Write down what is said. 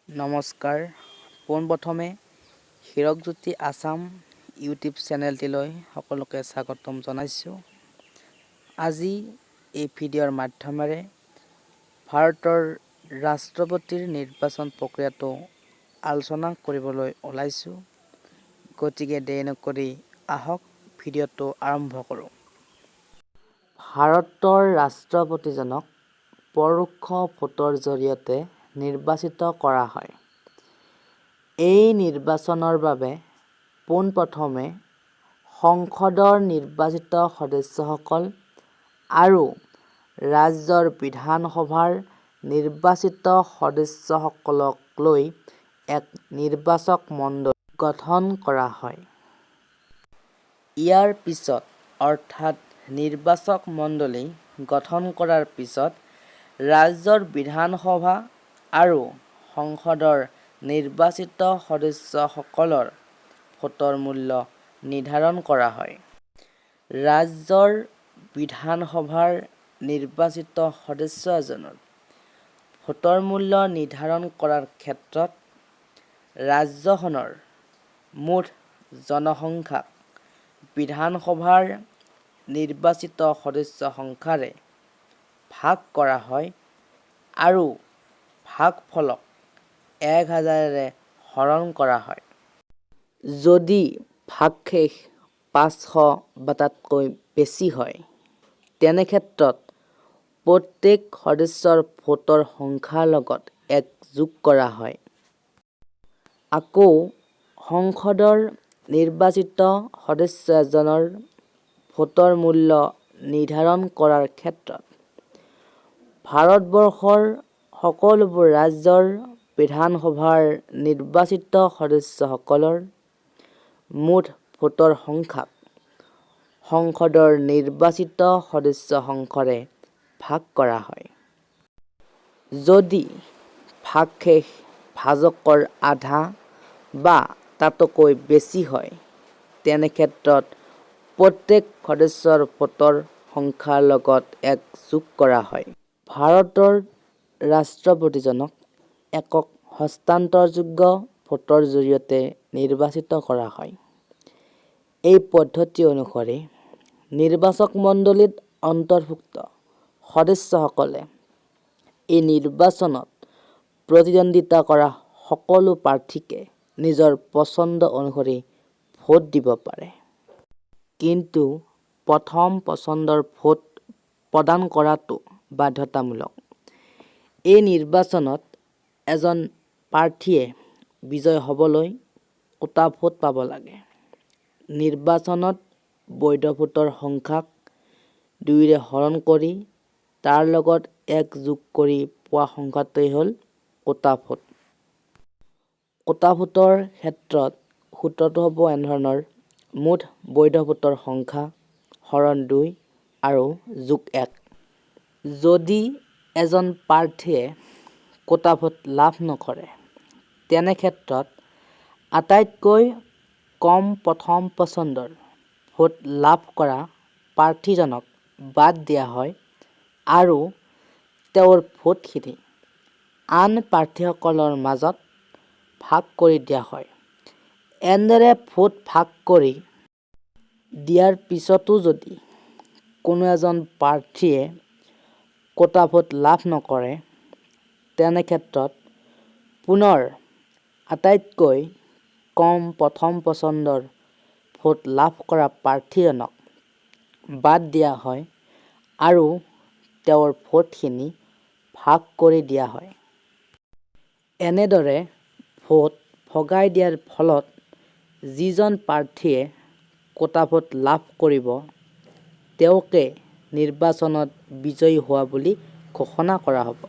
নমস্কাৰ পোনপ্ৰথমে হীৰকজ্যোতি আছাম ইউটিউব চেনেলটিলৈ সকলোকে স্বাগতম জনাইছোঁ। আজি এই ভিডিঅ'ৰ মাধ্যমেৰে ভাৰতৰ ৰাষ্ট্ৰপতিৰ নিৰ্বাচন প্ৰক্ৰিয়াটো আলোচনা কৰিবলৈ ওলাইছোঁ। গতিকে দেৰি নকৰি আহক ভিডিঅ'টো আৰম্ভ কৰোঁ। ভাৰতৰ ৰাষ্ট্ৰপতিজনক পৰোক্ষ ভোটৰ জৰিয়তে নিৰ্বাচিত কৰা হয়। এই নিৰ্বাচনৰ বাবে পোনপ্ৰথমে সংসদৰ নিৰ্বাচিত সদস্যসকল আৰু ৰাজ্যৰ বিধানসভাৰ নিৰ্বাচিত সদস্যসকলক লৈ এক নিৰ্বাচক মণ্ডলী গঠন কৰা হয়। ইয়াৰ পিছত অৰ্থাৎ নিৰ্বাচক মণ্ডলী গঠন কৰাৰ পিছত ৰাজ্যৰ বিধানসভা আৰু সংসদৰ নিৰ্বাচিত সদস্যসকলৰ ভোটৰ মূল্য নিৰ্ধাৰণ কৰা হয়। ৰাজ্যৰ বিধানসভাৰ নিৰ্বাচিত সদস্য এজনৰ ভোটৰ মূল্য নিৰ্ধাৰণ কৰাৰ ক্ষেত্ৰত ৰাজ্যখনৰ মুঠ জনসংখ্যাক বিধানসভাৰ নিৰ্বাচিত সদস্য সংখ্যাৰে ভাগ কৰা হয় আৰু ভাগফলক 1000ৰে হৰণ কৰা হয়। যদি ভাগশেষ 500 বা তাতকৈ বেছি হয়, তেনে ক্ষেত্ৰত প্ৰত্যেক সদস্যৰ ভোটৰ সংখ্যাৰ লগত 1 যোগ কৰা হয়। আকৌ সংসদৰ নিৰ্বাচিত সদস্য এজনৰ ভোটৰ মূল্য নিৰ্ধাৰণ কৰাৰ ক্ষেত্ৰত ভাৰতবৰ্ষৰ সকলোবোৰ ৰাজ্যৰ বিধানসভাৰ নিৰ্বাচিত সদস্যসকলৰ মুঠ ভোটৰ সংখ্যাক সংসদৰ নিৰ্বাচিত সদস্য সংখ্যাৰে ভাগ কৰা হয়। যদি ভাগশেষ ভাজকৰ আধা বা তাতকৈ বেছি হয়, তেনে ক্ষেত্ৰত প্ৰত্যেক সদস্যৰ ভোটৰ সংখ্যাৰ লগত 1 যোগ কৰা হয়। ভাৰতৰ ৰাষ্ট্ৰপতিজনক একক হস্তান্তৰযোগ্য ভোটৰ জৰিয়তে নিৰ্বাচিত কৰা হয়। এই পদ্ধতি অনুসৰি নিৰ্বাচক মণ্ডলীত অন্তৰ্ভুক্ত সদস্যসকলে এই নিৰ্বাচনত প্ৰতিদ্বন্দ্বিতা কৰা সকলো প্ৰাৰ্থীকে নিজৰ পছন্দ অনুসৰি ভোট দিব পাৰে। কিন্তু প্ৰথম পছন্দৰ ভোট প্ৰদান কৰাটো বাধ্যতামূলক। এই নিৰ্বাচনত এজন প্ৰাৰ্থীয়ে বিজয়ী হ'বলৈ কোটা ভোট পাব লাগে। নিৰ্বাচনত বৈধ ভোটৰ সংখ্যাক 2ৰে হৰণ কৰি তাৰ লগত 1 যোগ কৰি পোৱা সংখ্যাটোৱেই হ'ল কোটা ভোট। কোটা ভোটৰ ক্ষেত্ৰত সূত্ৰটো হ'ব এনেধৰণৰ: মুঠ বৈধ ভোটৰ সংখ্যা হৰণ 2 আৰু যোগ 1। যদি এজন প্ৰাৰ্থীয়ে কোটা ভোট লাভ নকৰে, তেনে ক্ষেত্ৰত আটাইতকৈ কম প্ৰথম পছন্দৰ ভোট লাভ কৰা প্ৰাৰ্থীজনক বাদ দিয়া হয় আৰু তেওঁৰ ভোটখিনি আন প্ৰাৰ্থীসকলৰ মাজত ভাগ কৰি দিয়া হয়। এনেদৰে ভোট ভাগ কৰি দিয়াৰ পিছতো যদি কোনো এজন প্ৰাৰ্থীয়ে কোটা ভোট লাভ নকৰে, তেনে ক্ষেত্ৰত পুনৰ আটাইতকৈ কম প্ৰথম পছন্দৰ ভোট লাভ কৰা প্ৰাৰ্থীজনক বাদ দিয়া হয় আৰু তেওঁৰ ভোটখিনি ভাগ কৰি দিয়া হয়। এনেদৰে ভোট ভগাই দিয়াৰ ফলত যিজন প্ৰাৰ্থীয়ে কোটা ভোট লাভ কৰিব, তেওঁকে নিৰ্বাচনত বিজয়ী হোৱা বুলি ঘোষণা কৰা হ'ব।